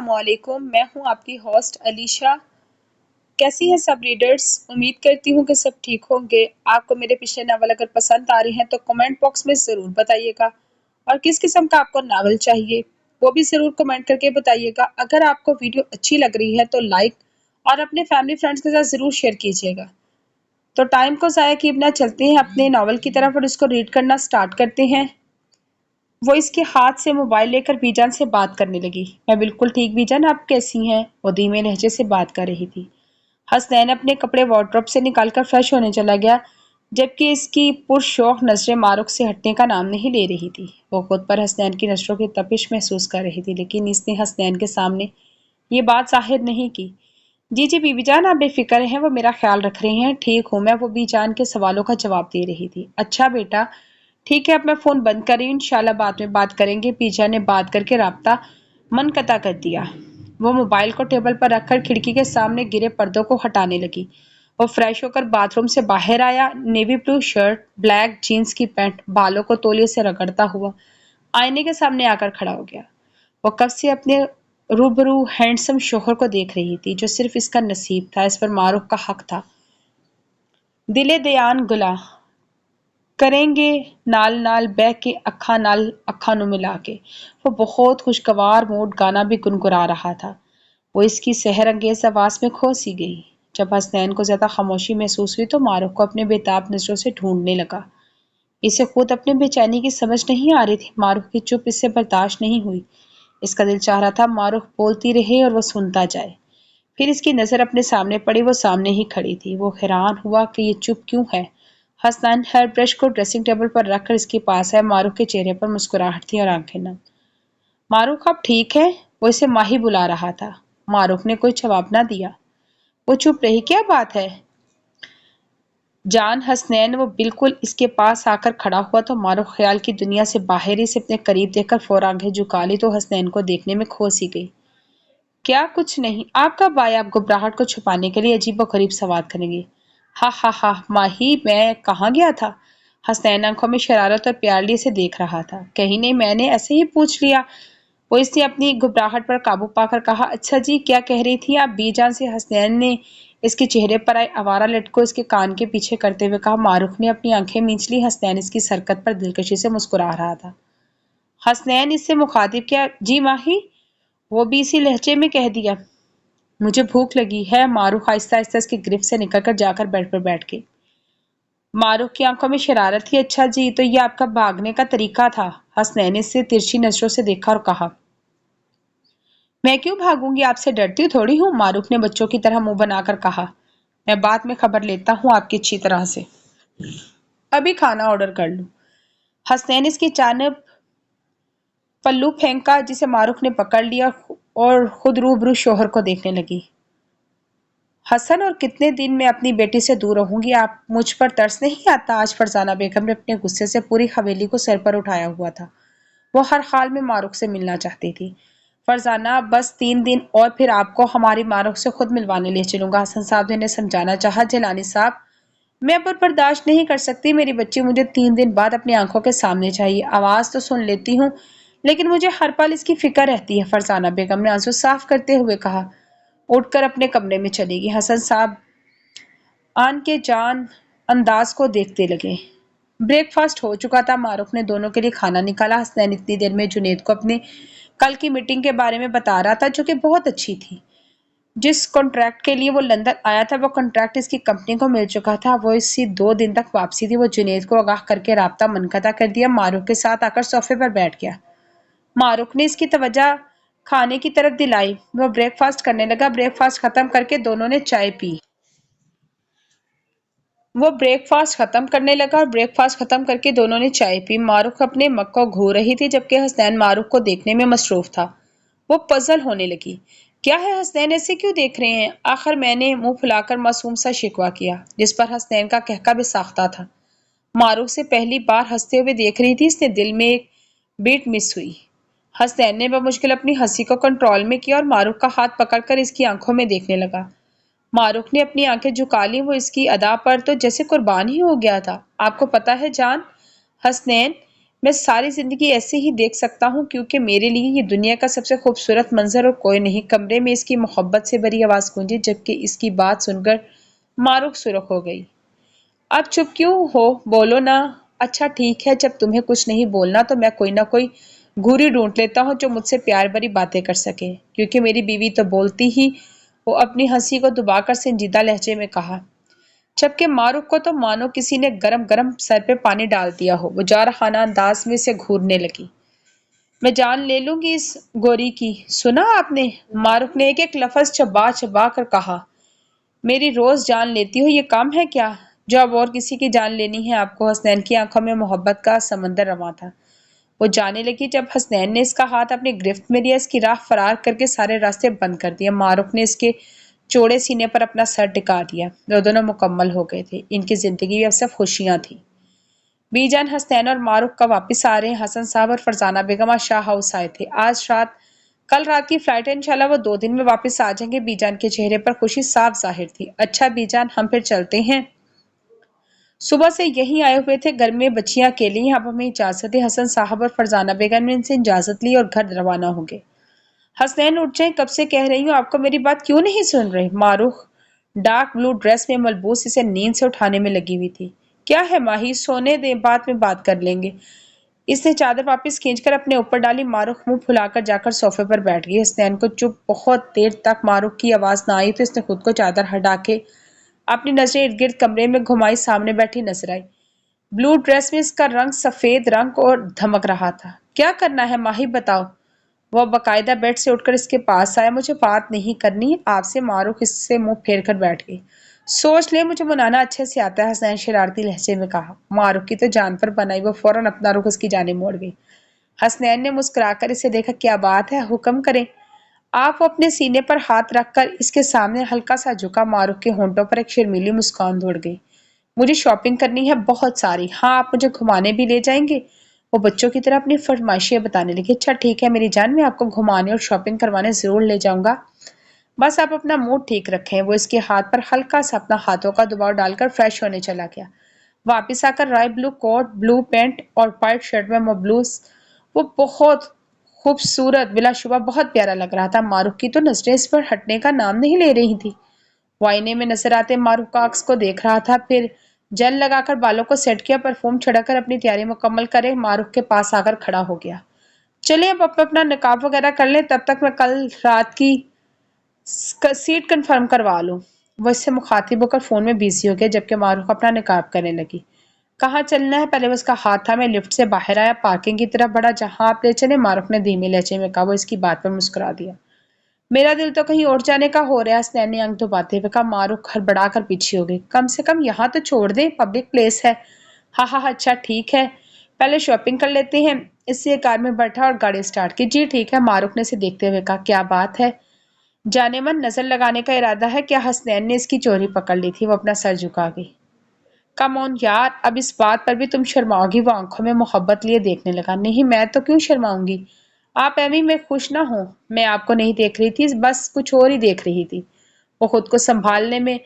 السلام علیکم، میں ہوں آپ کی ہوسٹ علیشہ۔ کیسی ہیں سب ریڈرز؟ امید کرتی ہوں کہ سب ٹھیک ہوں گے۔ آپ کو میرے پچھلے ناول اگر پسند آ رہے ہیں تو کمنٹ باکس میں ضرور بتائیے گا، اور کس قسم کا آپ کو ناول چاہیے وہ بھی ضرور کمنٹ کر کے بتائیے گا۔ اگر آپ کو ویڈیو اچھی لگ رہی ہے تو لائک اور اپنے فیملی فرینڈز کے ساتھ ضرور شیئر کیجیے گا۔ تو ٹائم کو ضائع کیے بنا چلتے ہیں اپنے ناول کی طرف اور اس کو ریڈ کرنا سٹارٹ کرتے ہیں۔ وہ اس کے ہاتھ سے موبائل لے کر بی جان سے بات کرنے لگی۔ میں بالکل ٹھیک بی جان، آپ کیسی ہیں؟ وہ دھیمے لہجے سے بات کر رہی تھی۔ حسنین اپنے کپڑے وارڈروب سے نکال کر فریش ہونے چلا گیا، جبکہ اس کی پرشوق نظریں ماروک سے ہٹنے کا نام نہیں لے رہی تھی۔ وہ خود پر حسنین کی نظروں کی تپش محسوس کر رہی تھی، لیکن اس نے حسنین کے سامنے یہ بات ظاہر نہیں کی۔ جی بی بی جان، آپ بے فکر ہیں، وہ میرا خیال رکھ رہے ہیں۔ ٹھیک ہوں میں، وہ بی جان کے سوالوں کا جواب دے رہی تھی۔ اچھا بیٹا، ٹھیک ہے، اب میں فون بند کر رہی ہوں، انشاءاللہ بعد میں بات کریں گے۔ بی جان نے بات کر کے رابطہ منقطع کر دیا۔ وہ موبائل کو ٹیبل پر رکھ کر کھڑکی کے سامنے گرے پردوں کو ہٹانے لگی۔ وہ فریش ہو کر باتھ روم سے باہر آیا، navy blue shirt, black jeans کی پینٹ، بالوں کو تولیے سے رگڑتا ہوا آئینے کے سامنے آ کر کھڑا ہو گیا۔ وہ کب سے اپنے روبرو ہینڈسم شوہر کو دیکھ رہی تھی، جو صرف اس کا نصیب تھا، اس پر معروف کا حق تھا۔ دلے دیان گلا کریں گے نال نال بہ کے اکھاں نال اکھاں نوں ملا کے۔ وہ بہت خوشگوار موڈ گانا بھی گنگنا رہا تھا۔ وہ اس کی سحر انگیز آواز میں کھو سی گئی۔ جب حسنین کو زیادہ خاموشی محسوس ہوئی تو معروف کو اپنے بےتاب نظروں سے ڈھونڈنے لگا۔ اسے خود اپنے بے چینی کی سمجھ نہیں آ رہی تھی۔ معروف کی چپ اس سے برداشت نہیں ہوئی۔ اس کا دل چاہ رہا تھا معروف بولتی رہے اور وہ سنتا جائے۔ پھر اس کی نظر اپنے سامنے پڑی، وہ سامنے ہی کھڑی تھی۔ وہ حیران ہوا کہ یہ چپ کیوں ہے۔ حسنین ہیئر برش کو ڈریسنگ ٹیبل پر رکھ کر اس کے پاس ہے۔ معروف کے چہرے پر مسکراہٹ تھی اور آنکھیں نم۔ معروف آپ ٹھیک ہے؟ وہ اسے ماہی بلا رہا تھا۔ معروف نے کوئی جواب نہ دیا۔ وہ چپ رہی۔ کیا بات ہے جان حسنین؟ وہ بالکل اس کے پاس آ کر کھڑا ہوا تو معروف خیال کی دنیا سے باہر ہی سے اپنے قریب دیکھ کر فوراً آنکھیں جھکا لی تو حسنین کو دیکھنے میں کھو سی گئی۔ کیا کچھ نہیں، آپ کب آئے؟ آپ گھبراہٹ کو چھپانے کے لیے عجیب و غریب سوال کریں گے۔ ہا ماہی، میں کہاں گیا تھا؟ حسنین آنکھوں میں شرارت اور پیار لیے سے دیکھ رہا تھا۔ کہیں نہیں، میں نے ایسے ہی پوچھ لیا، وہ اس نے اپنی گھبراہٹ پر قابو پا کر کہا۔ اچھا جی، کیا کہہ رہی تھی آپ بی جان سے؟ حسنین نے اس کے چہرے پر آئے آوارہ لٹ کو اس کے کان کے پیچھے کرتے ہوئے کہا۔ معروف نے اپنی آنکھیں مینچ لی۔ حسنین اس کی حرکت پر دلکشی سے مسکرا رہا تھا۔ حسنین اس سے مخاطب کیا؟ جی ماہی، وہ بھی اسی لہجے میں کہہ دیا۔ مجھے بھوک لگی ہے۔ معروف آہستہ آہستہ اس کی گرفت سے نکل کر جا کر بیڈ پر بیٹھ گئی۔ معروف کی آنکھوں میں شرارت تھی۔ اچھا جی، تو یہ آپ کا بھاگنے کا طریقہ تھا؟ حسنین نے اس سے ترچھی نظروں سے دیکھا اور کہا۔ میں کیوں بھاگوں گی؟ آپ سے ڈرتی تھوڑی ہوں، معروف نے بچوں کی طرح منہ بنا کر کہا۔ میں بعد میں خبر لیتا ہوں آپ کی اچھی طرح سے، ابھی کھانا آرڈر کر لوں۔ حسنین اس کی جانب پلو پھینکا، جسے معروف نے پکڑ لیا اور خود روبرو شوہر کو دیکھنے لگی۔ حسن، اور کتنے دن میں اپنی بیٹی سے دور رہوں گی؟ آپ مجھ پر ترس نہیں آتا؟ آج فرزانہ بیگم نے اپنے غصے سے پوری حویلی کو سر پر اٹھایا ہوا تھا۔ وہ ہر حال میں معروف سے ملنا چاہتی تھی۔ فرزانہ، بس 3 دن اور پھر آپ کو ہماری معروف سے خود ملوانے لے چلوں گا، حسن صاحب نے انہیں سمجھانا چاہا۔ جیلانی صاحب، میں اب برداشت نہیں کر سکتی، میری بچی مجھے 3 دن بعد اپنی آنکھوں کے سامنے چاہیے۔ آواز تو سن لیتی ہوں، لیکن مجھے ہر پل اس کی فکر رہتی ہے، فرزانہ بیگم نے آنسو صاف کرتے ہوئے کہا۔ اٹھ کر اپنے کمرے میں چلی گئی۔ حسن صاحب آن کے جان انداز کو دیکھتے لگے۔ بریک فاسٹ ہو چکا تھا۔ معروف نے دونوں کے لیے کھانا نکالا۔ حسنین اتنی دیر میں جنید کو اپنے کل کی میٹنگ کے بارے میں بتا رہا تھا، جو کہ بہت اچھی تھی۔ جس کنٹریکٹ کے لیے وہ لندن آیا تھا، وہ کنٹریکٹ اس کی کمپنی کو مل چکا تھا۔ وہ اسی 2 دن تک واپسی تھی۔ وہ جنید کو آگاہ کر کے رابطہ منقطع کر دیا۔ معروف کے ساتھ آ کر صوفے پر بیٹھ گیا۔ معروف نے اس کی توجہ کھانے کی طرف دلائی۔ وہ بریک فاسٹ کرنے لگا۔ بریک فاسٹ ختم کر کے دونوں نے چائے پی۔ معروف اپنے مکو گھور رہی تھی، جبکہ حسنین معروف کو دیکھنے میں مصروف تھا۔ وہ پزل ہونے لگی۔ کیا ہے حسنین، ایسے کیوں دیکھ رہے ہیں؟ آخر میں نے منہ پھلا کر معصوم سا شکوہ کیا، جس پر حسنین کا کہکہ بھی ساختہ تھا۔ معروف سے پہلی بار ہنستے ہوئے دیکھ رہی تھی، اس نے دل میں ایک بیٹ مس ہوئی۔ حسنین نے بمشکل اپنی ہنسی کو کنٹرول میں کیا اور معروف کا ہاتھ پکڑ کر اس کی آنکھوں میں دیکھنے لگا۔ معروف نے اپنی آنکھیں جھکا لی۔ وہ اس کی ادا پر تو جیسے قربان ہی ہو گیا تھا۔ آپ کو پتہ ہے جان حسنین، میں ساری زندگی ایسے ہی دیکھ سکتا ہوں کیونکہ میرے لیے یہ دنیا کا سب سے خوبصورت منظر اور کوئی نہیں۔ کمرے میں اس کی محبت سے بھری آواز گونجی جبکہ اس کی بات سن کر معروف سرخ ہو گئی۔ اب چپ کیوں ہو؟ بولو نا۔ اچھا ٹھیک ہے، جب تمہیں کچھ نہیں بولنا تو میں کوئی نہ کوئی گھوری ڈھونڈ لیتا ہوں جو مجھ سے پیار بھری باتیں کر سکے، کیونکہ میری بیوی تو بولتی ہی۔ وہ اپنی ہنسی کو دبا کر سنجیدہ لہجے میں کہا، جبکہ معروف کو تو مانو کسی نے گرم گرم سر پہ پانی ڈال دیا ہو۔ وہ جارحانہ انداز میں اسے گھورنے لگی۔ میں جان لے لوں گی اس گوری کی۔ سنا آپ نے؟ معروف نے ایک ایک لفظ چبا چبا کر کہا۔ میری روز جان لیتی ہو، یہ کام ہے کیا جو اب اور کسی کی جان لینی ہے آپ کو؟ حسنین کی آنکھوں میں محبت کا سمندر رواں تھا۔ وہ جانے لگی جب حسنین نے اس کا ہاتھ اپنی گرفت میں لیا، اس کی راہ فرار کر کے سارے راستے بند کر دیے۔ معروف نے اس کے چوڑے سینے پر اپنا سر ٹکا دیا۔ وہ دونوں مکمل ہو گئے تھے۔ ان کی زندگی میں اب صرف خوشیاں تھیں۔ بی جان حسنین اور معروف کا واپس آ رہے ہیں۔ حسن صاحب اور فرزانہ بیگم آج شاہ ہاؤس آئے تھے۔ کل رات کی فلائٹ ہے، انشاءاللہ وہ 2 دن میں واپس آ جائیں گے۔ بی جان کے چہرے پر خوشی صاف ظاہر تھی۔ اچھا بی جان، ہم پھر چلتے ہیں۔ صبح سے یہیں آئے ہوئے تھے، گھر میں بچیاں اکیلی ہیں، اب ہمیں اجازت ہے۔ حسن صاحب اور فرزانہ بیگم نے ان سے اجازت لی اور گھر روانہ ہو گئے۔ حسنین اٹھ جائیں، کب سے کہہ رہی ہوں آپ کو، میری بات کیوں نہیں سن رہے؟ معروف ڈارک بلو ڈریس میں ملبوس اسے نیند سے اٹھانے میں لگی ہوئی تھی۔ کیا ہے ماہی، سونے دیں، بعد میں بات کر لیں گے۔ اس نے چادر واپس کھینچ کر اپنے اوپر ڈالی۔ معروف منہ پھلا کر جا کر صوفے پر بیٹھ گئی۔ حسنین کو چپ بہت دیر تک معروف کی آواز نہ آئی تو اس نے خود کو چادر ہٹا کے اپنی نظریں ارد گرد کمرے میں گھمائی۔ سامنے بیٹھی نظر آئی۔ بلو ڈریس میں اس کا رنگ سفید رنگ اور دھمک رہا تھا۔ کیا کرنا ہے ماہی، بتاؤ۔ وہ باقاعدہ بیڈ سے اٹھ کر اس کے پاس آیا۔ مجھے بات نہیں کرنی آپ سے۔ معروف اس سے منہ پھیر کر بیٹھ گئی۔ سوچ لے، مجھے منانا اچھے سے آتا ہے، حسنین شرارتی لہجے میں کہا۔ معروف کی تو جان پر بنائی، وہ فوراً اپنا رخ اس کی جانب موڑ گئی۔ حسنین نے مسکرا کر اسے دیکھا۔ کیا بات ہے، حکم کریں۔ آپ وہ اپنے سینے پر ہاتھ رکھ کر اس کے سامنے ہلکا سا جھکا۔ معروف کے ہونٹوں پر ایک شرمیلی مسکان دوڑ گئی۔ مجھے شاپنگ کرنی ہے، بہت ساری۔ ہاں، آپ مجھے گھمانے بھی لے جائیں گے؟ وہ بچوں کی طرح اپنی فرمائشیں بتانے لگی۔ اچھا ٹھیک ہے میری جان، میں آپ کو گھمانے اور شاپنگ کروانے ضرور لے جاؤں گا، بس آپ اپنا موڈ ٹھیک رکھیں۔ وہ اس کے ہاتھ پر ہلکا سا اپنا ہاتھوں کا دباؤ ڈال کر فریش ہونے چلا گیا۔ واپس آ کر رائے بلو کوٹ، بلو پینٹ اور وائٹ شرٹ میں ملبوس وہ بہت خوبصورت، بلا شبہ بہت پیارا لگ رہا تھا۔ معروف کی تو نظریں اس پر ہٹنے کا نام نہیں لے رہی تھی۔ وہ آئینے میں نظر آتے معروف کا عکس کو دیکھ رہا تھا، پھر جیل لگا کر بالوں کو سیٹ کیا، پرفیوم چھڑک کر اپنی تیاری مکمل کرے معروف کے پاس آ کر کھڑا ہو گیا۔ چلیں اب اپنا نقاب وغیرہ کر لیں، تب تک میں کل رات کی سیٹ کنفرم کروا لوں۔ وہ اس سے مخاطب ہو کر فون میں بیزی ہو گیا جبکہ معروف اپنا نقاب کرنے لگی۔ کہاں چلنا ہے؟ پہلے وہ اس کا ہاتھ تھا۔ میں لفٹ سے باہر آیا، پارکنگ کی طرف بڑھا، جہاں آپ لے چلیں۔ معروف نے دھیمے لہجے میں کہا۔ وہ اس کی بات پر مسکرا دیا۔ میرا دل تو کہیں اور جانے کا ہو رہا ہے، حسنین نے آنکھ دباتے ہوئے کہا۔ معروف ہڑبڑا کر پیچھے ہو گئی۔ کم سے کم یہاں تو چھوڑ دیں، پبلک پلیس ہے۔ ہاں ہاں اچھا ٹھیک ہے، پہلے شاپنگ کر لیتے ہیں۔ اس سے کار میں بیٹھا اور گاڑی سٹارٹ کی۔ جی ٹھیک ہے، معروف نے اسے دیکھتے ہوئے کہا۔ کیا بات ہے؟ جانے من نظر لگانے کا ارادہ ہے کیا؟ حسنین نے اس کی چوری پکڑ لی تھی۔ وہ اپنا سر جھکا گئی۔ کم آن یار، اب اس بات پر بھی تم شرماؤ گی؟ وہ آنکھوں میں محبت لیے دیکھنے لگا۔ نہیں، میں تو کیوں شرماؤں گی؟ آپ ایویں میں خوش نہ ہوں۔ میں آپ کو نہیں دیکھ رہی تھی، بس کچھ اور ہی دیکھ رہی تھی۔ وہ خود کو سنبھالنے میں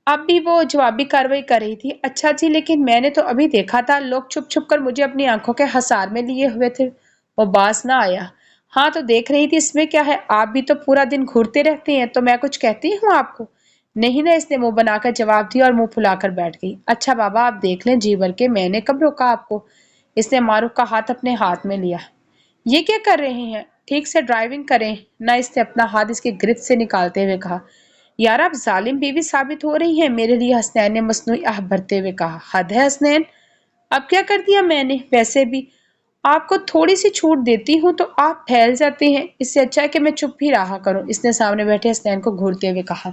اب بھی وہ جوابی کارروائی کر رہی تھی۔ اچھا جی، لیکن میں نے تو ابھی دیکھا تھا، لوگ چھپ چھپ کر مجھے اپنی آنکھوں کے حصار میں لیے ہوئے تھے۔ وہ باز نہ آیا۔ ہاں تو دیکھ رہی تھی، اس میں کیا ہے؟ آپ بھی تو پورا دن گھورتے رہتے ہیں، تو میں کچھ کہتی ہوں آپ کو؟ نہیں نہ، اس نے منہ بنا کر جواب دیا اور منہ پھلا کر بیٹھ گئی۔ اچھا بابا، آپ دیکھ لیں جی بھر کے، میں نے کب روکا آپ کو؟ اس نے معروف کا ہاتھ اپنے ہاتھ میں لیا۔ یہ کیا کر رہے ہیں؟ ٹھیک سے ڈرائیونگ کریں نہ، اس نے اپنا ہاتھ اس کی گرفت سے نکالتے ہوئے کہا۔ یار آپ ظالم بیوی ثابت ہو رہی ہیں میرے لیے، حسنین نے مصنوعی آہ بھرتے ہوئے کہا۔ حد ہے حسنین، اب کیا کر دیا میں نے؟ ویسے بھی آپ کو تھوڑی سی چھوٹ دیتی ہوں تو آپ پھیل جاتے ہیں، اس سے اچھا ہے کہ میں چپ ہی رہا کروں، اس نے سامنے بیٹھے حسنین کو گھورتے ہوئے کہا۔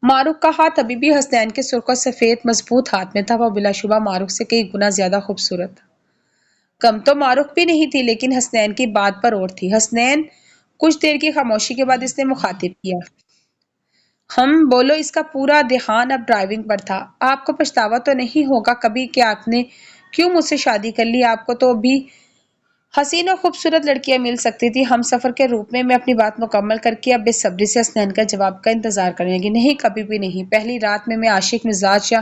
معروف کا ہاتھ ابھی بھی حسنین کے سرخ و سفید مضبوط ہاتھ میں تھا۔ وہ بلا شبہ معروف سے کئی گنا زیادہ خوبصورت تھا۔ کم تو معروف بھی نہیں تھی، لیکن حسنین کی بات پر اور تھی۔ حسنین، کچھ دیر کی خاموشی کے بعد اس نے مخاطب کیا۔ بولو۔ اس کا پورا دھیان اب ڈرائیونگ پر تھا۔ آپ کو پچھتاوا تو نہیں ہوگا کبھی کہ آپ نے کیوں مجھ سے شادی کر لی؟ آپ کو تو بھی حسین اور خوبصورت لڑکیاں مل سکتی تھی ہم سفر کے روپ میں اپنی بات مکمل کر کے اب بے صبری سے حسنین کا جواب کا انتظار کرنے لگی۔ نہیں، کبھی بھی نہیں۔ پہلی رات میں عاشق مزاج یا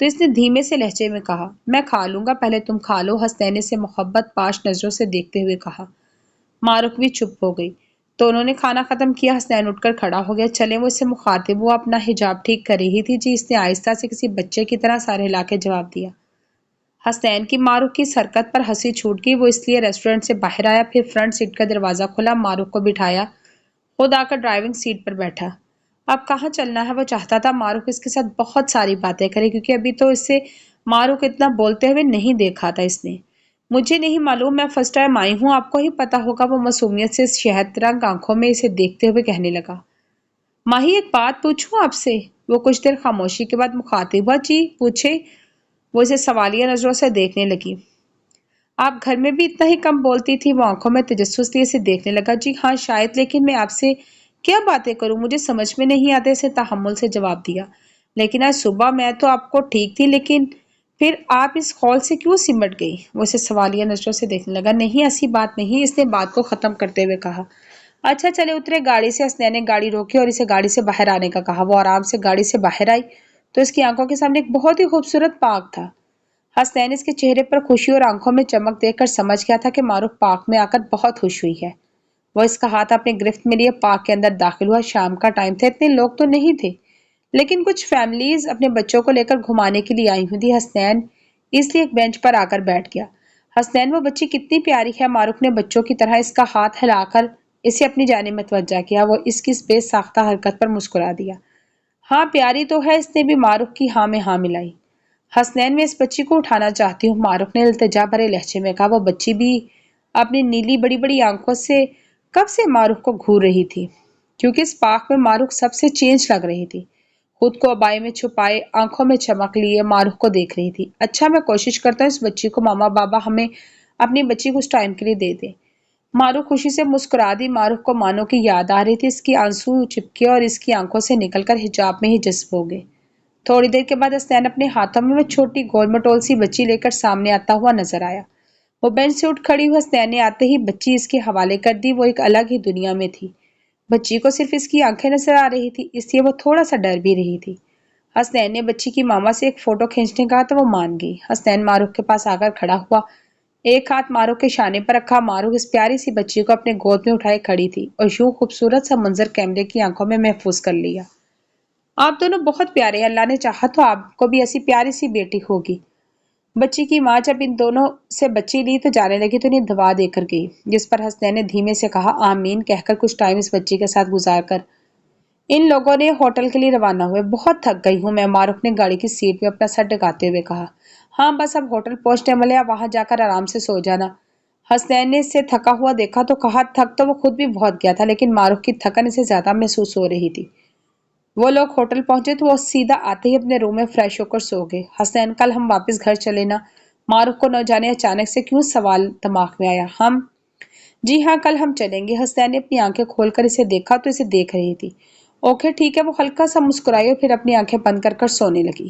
تو اس نے دھیمے سے لہجے میں کہا، میں کھا لوں گا، پہلے تم کھا لو۔ حسنین نے اسے محبت پاش نظروں سے دیکھتے ہوئے کہا۔ مارک بھی چپ ہو گئی۔ تو انہوں نے کھانا ختم کیا؟ حسنین اٹھ کر کھڑا ہو گیا۔ چلیں، وہ اس سے مخاطب ہوا، اپنا حجاب ٹھیک کر رہی تھی۔ جی، اس نے آہستہ سے کسی بچے کی طرح سر ہلا کے جواب دیا۔ حسنین کی معروف کی اس حرکت پر ہنسی چھوٹ گئی۔ وہ اس لیے ریسٹورنٹ سے باہر آیا، پھر فرنٹ سیٹ کا دروازہ کھولا، معروف کو بٹھایا، خود آ کر ڈرائیونگ سیٹ پر بیٹھا۔ اب کہاں چلنا ہے؟ وہ چاہتا تھا معروف اس کے ساتھ بہت ساری باتیں کرے، کیونکہ ابھی تو اسے معروف اتنا بولتے ہوئے نہیں دیکھا تھا اس نے۔ مجھے نہیں معلوم، میں فرسٹ ٹائم آئی ہوں، آپ کو ہی پتا ہوگا، وہ معصومیت سے شہد رنگ آنکھوں میں اسے دیکھتے ہوئے کہنے لگا۔ ماہی، ایک بات پوچھوں آپ سے؟ وہ کچھ دیر خاموشی کے بعد مخاطب ہوا۔ جی پوچھے۔ وہ اسے سوالیہ نظروں سے دیکھنے لگی۔ آپ گھر میں بھی اتنا ہی کم بولتی تھی؟ وہ آنکھوں میں تجسس لیے اسے دیکھنے لگا۔ جی ہاں شاید، لیکن میں آپ سے کیا باتیں کروں، مجھے سمجھ میں نہیں آتے، اسے تحمل سے جواب دیا۔ لیکن آج صبح میں تو آپ کو ٹھیک تھی، لیکن پھر آپ اس خول سے کیوں سمٹ گئی؟ وہ اسے سوالیہ نظروں سے دیکھنے لگا۔ نہیں ایسی بات نہیں، اس نے بات کو ختم کرتے ہوئے کہا۔ اچھا چلے اترے گاڑی سے۔ حسنین نے گاڑی روکی اور اسے گاڑی سے باہر آنے کا کہا۔ وہ آرام سے گاڑی سے باہر آئی تو اس کی آنکھوں کے سامنے ایک بہت ہی خوبصورت پارک تھا۔ حسنین اس کے چہرے پر خوشی اور آنکھوں میں چمک دیکھ کر سمجھ گیا تھا کہ معروف پارک میں آ کر بہت خوش ہوئی ہے۔ وہ اس کا ہاتھ اپنے گرفت میں لیے پارک کے اندر داخل ہوا۔ شام کا ٹائم تھا، اتنے لوگ تو نہیں تھے، لیکن کچھ فیملیز اپنے بچوں کو لے کر گھمانے کے لیے آئی ہوئی تھی۔ حسنین اس لیے ایک بینچ پر آ کر بیٹھ گیا۔ حسنین، وہ بچی کتنی پیاری ہے۔ معروف نے بچوں کی طرح اس کا ہاتھ ہلا کر اسے اپنی جانب متوجہ کیا۔ وہ اس کی بے ساختہ حرکت پر مسکرا دیا۔ ہاں پیاری تو ہے، اس نے بھی معروف کی ہاں میں ہاں ملائی۔ حسنین، میں اس بچی کو اٹھانا چاہتی ہوں، معروف نے التجا بھرے لہجے میں کہا۔ وہ بچی بھی اپنی نیلی بڑی بڑی آنکھوں سے کب سے معروف کو گھور رہی تھی، کیونکہ اس پارک میں معروف سب سے چینج لگ رہی تھی۔ خود کو ابائی میں چھپائے، آنکھوں میں چمک لیے معروف کو دیکھ رہی تھی۔ اچھا میں کوشش کرتا ہوں اس بچی کو ماما بابا ہمیں اپنی بچی کو اس ٹائم کے لیے دے دیں۔ معروف خوشی سے مسکرا دی۔ معروف کو مانو کی یاد آ رہی تھی، اس کی آنسو چپکے اور اس کی آنکھوں سے نکل کر حجاب میں ہی جذب ہو گئے۔ تھوڑی دیر کے بعد حسنین اپنے ہاتھوں میں وہ چھوٹی گول مٹول سی بچی لے کر سامنے آتا ہوا نظر آیا۔ وہ بینچ سے اٹھ کھڑی ہوئی، حسنین نے آتے ہی بچی اس کے حوالے کر دی۔ وہ ایک الگ ہی دنیا میں تھی۔ بچی کو صرف اس کی آنکھیں نظر آ رہی تھی، اس لیے وہ تھوڑا سا ڈر بھی رہی تھی۔ حسنین نے بچی کی ماما سے ایک فوٹو کھینچنے کہا تو وہ مان گئی۔ حسنین معروف کے پاس آ کر کھڑا ہوا، ایک ہاتھ معروف کے شانے پر رکھا۔ معروف اس پیاری سی بچی کو اپنے گود میں اٹھائے کھڑی تھی اور یوں خوبصورت سا منظر کیمرے کی آنکھوں میں محفوظ کر لیا۔ آپ دونوں بہت پیارے ہیں، اللہ نے چاہا تو آپ کو بھی ایسی پیاری سی بیٹی ہوگی۔ بچی کی ماں جب ان دونوں سے بچی لی تو جانے لگی تو انہیں دعا دے کر گئی، جس پر حسنین نے دھیمے سے کہا آمین کہہ کر کچھ ٹائم اس بچی کے ساتھ گزار کر ان لوگوں نے ہوٹل کے لیے روانہ ہوئے۔ بہت تھک گئی ہوں میں، معروف نے گاڑی کی سیٹ میں اپنا سر ٹکاتے ہوئے کہا۔ ہاں بس اب ہوٹل پہنچنے والے، وہاں جا کر آرام سے سو جانا۔ حسنین نے اسے تھکا ہوا دیکھا تو کہا تھک تو وہ خود بھی بہت گیا تھا، لیکن معروف کی تھکن اسے زیادہ محسوس ہو رہی تھی۔ وہ لوگ ہوٹل پہنچے تو وہ سیدھا آتے ہی اپنے روم میں فریش ہو کر سو گئے۔ حسنین، کل ہم واپس گھر چلے نا؟ معروف کو نہ جانے اچانک سے کیوں سوال دماغ میں آیا۔ ہم؟ جی ہاں کل ہم چلیں گے۔ حسنین نے اپنی آنکھیں کھول کر اسے دیکھا تو اسے دیکھ رہی تھی۔ اوکے ٹھیک ہے، وہ ہلکا سا مسکرائی اور پھر اپنی آنکھیں بند کر کر سونے لگی۔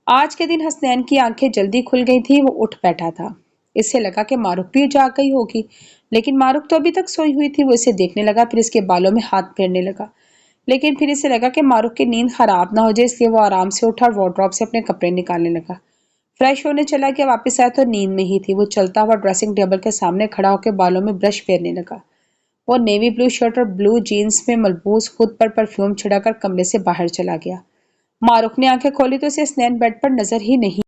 آج کے دن حسنین کی آنکھیں جلدی کھل گئی تھی۔ وہ اٹھ بیٹھا تھا، اس سے لگا کہ معروف بھی جاگ گئی ہوگی، لیکن معروف تو ابھی تک سوئی ہوئی تھی۔ وہ اسے دیکھنے لگا، پھر اس کے بالوں میں ہاتھ پھیرنے لگا، لیکن پھر اسے لگا کہ معروف کی نیند خراب نہ ہو جائے، اس لیے وہ آرام سے اٹھا اور وارڈروب سے اپنے کپڑے نکالنے لگا۔ فریش ہونے چلا گیا، واپس آیا تو نیند میں ہی تھی۔ وہ چلتا ہوا ڈریسنگ ٹیبل کے سامنے کھڑا ہو کے بالوں میں برش پھیرنے لگا۔ وہ نیوی بلو شرٹ اور بلو جینز میں ملبوس، خود پر پرفیوم چھڑا کر کمرے سے باہر چلا گیا۔ معروف نے آنکھیں کھولی تو اسے حسنین بیڈ پر نظر ہی نہیں